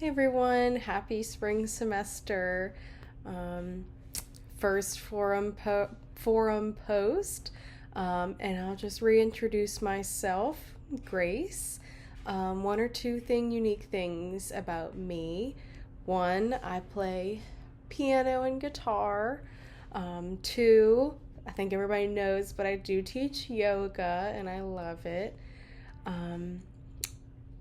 Hey everyone, happy spring semester. Um, First forum post, and I'll just reintroduce myself, Grace. One or two unique things about me. One, I play piano and guitar. Two, I think everybody knows, but I do teach yoga and I love it. Um,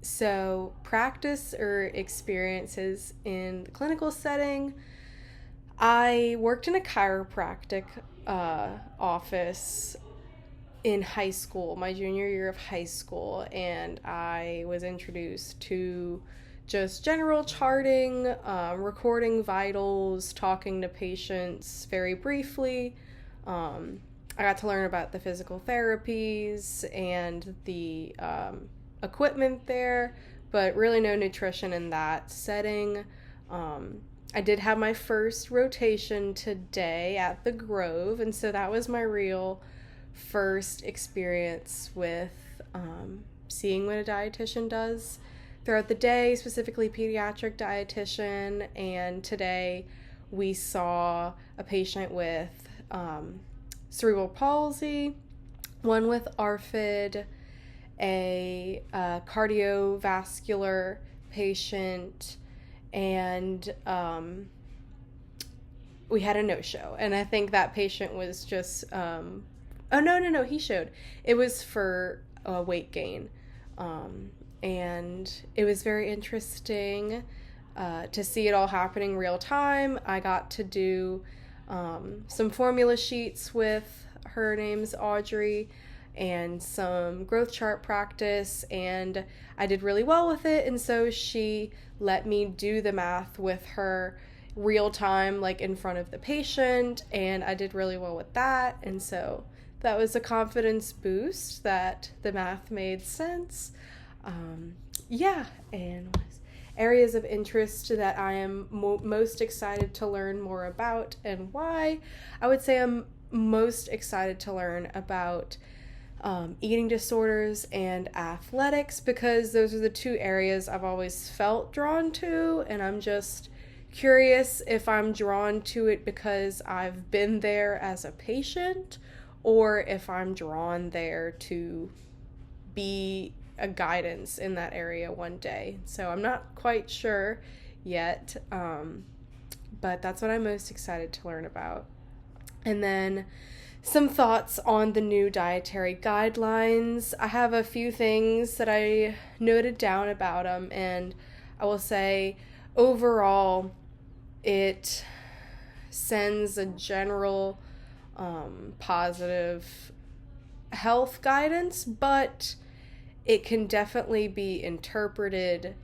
so, practice or experiences in the clinical setting. I worked in a chiropractic office in high school, my junior year of high school, and I was introduced to just general charting, recording vitals, talking to patients very briefly. I got to learn about the physical therapies and the equipment there, but really no nutrition in that setting. I did have my first rotation today at the Grove, and so that was my real first experience with seeing what a dietitian does throughout the day, specifically pediatric dietitian. And today we saw a patient with cerebral palsy, one with ARFID, a cardiovascular patient, and we had a no-show. And I think that patient was just, no, he showed. It was for weight gain. And it was very interesting to see it all happening real time. I got to do some formula sheets with her name's Audrey and some growth chart practice, and I did really well with it. And so she let me do the math with her real time, like in front of the patient, and I did really well with that. And so that was a confidence boost that the math made sense. And areas of interest that I am most excited to learn more about and why. I would say I'm most excited to learn about eating disorders and athletics, because those are the two areas I've always felt drawn to, and I'm just curious if I'm drawn to it because I've been there as a patient, or if I'm drawn there to be a guidance in that area one day. So I'm not quite sure yet, but that's what I'm most excited to learn about. And then some thoughts on the new dietary guidelines. I have a few things that I noted down about them, and I will say overall it sends a general positive health guidance, but it can definitely be interpreted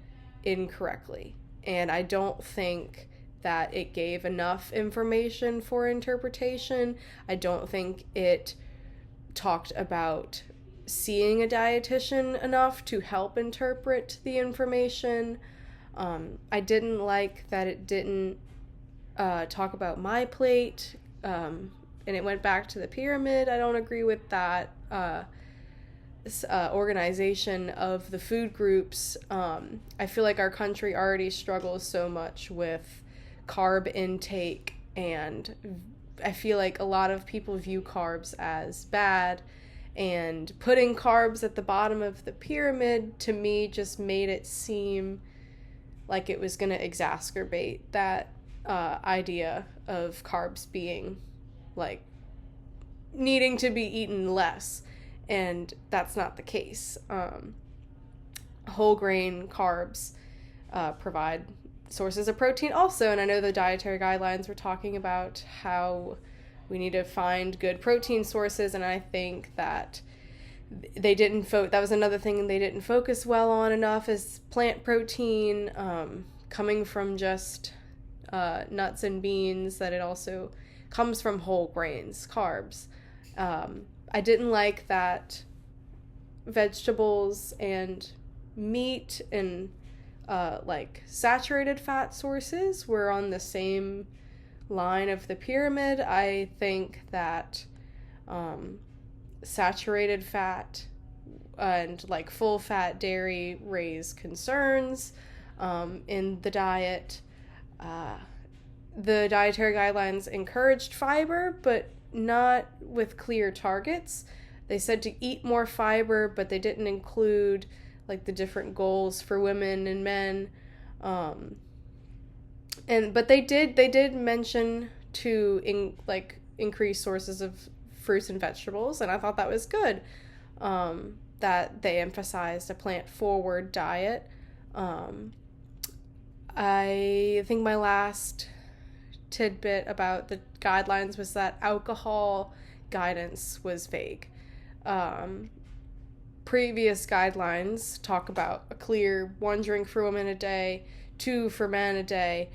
incorrectly. And I don't think that it gave enough information for interpretation. I don't think it talked about seeing a dietitian enough to help interpret the information. I didn't like that it didn't talk about my plate, and it went back to the pyramid. I don't agree with that organization of the food groups. I feel like our country already struggles so much with carb intake, and I feel like a lot of people view carbs as bad, and putting carbs at the bottom of the pyramid to me just made it seem like it was going to exacerbate that idea of carbs being like needing to be eaten less, and that's not the case. Whole grain carbs provide sources of protein also, and I know the dietary guidelines were talking about how we need to find good protein sources, and I think that they didn't that was another thing they didn't focus well on enough, is plant protein coming from just nuts and beans, that it also comes from whole grains, carbs. I didn't like that vegetables and meat and like saturated fat sources were on the same line of the pyramid. I think that saturated fat and like full fat dairy raise concerns. in the diet. The dietary guidelines encouraged fiber, but not with clear targets. They said to eat more fiber, but they didn't include like the different goals for women and men. But they did mention to increase sources of fruits and vegetables, and I thought that was good. That they emphasized a plant-forward diet. I think my last tidbit about the guidelines was that alcohol guidance was vague. Previous guidelines talk about a clear 1 drink for women a day, 2 for men a day,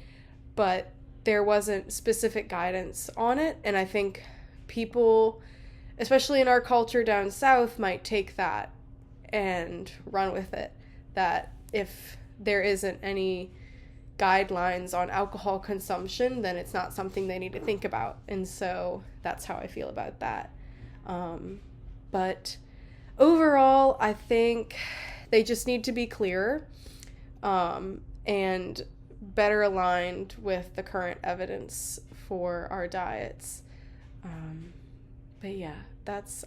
but there wasn't specific guidance on it, and I think people, especially in our culture down south, might take that and run with it, that if there isn't any guidelines on alcohol consumption, then it's not something they need to think about, and so that's how I feel about that. But overall, I think they just need to be clearer, and better aligned with the current evidence for our diets. But yeah,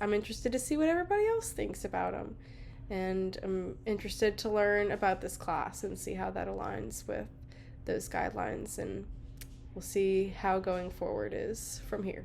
I'm interested to see what everybody else thinks about them, and I'm interested to learn about this class and see how that aligns with those guidelines, and we'll see how going forward is from here.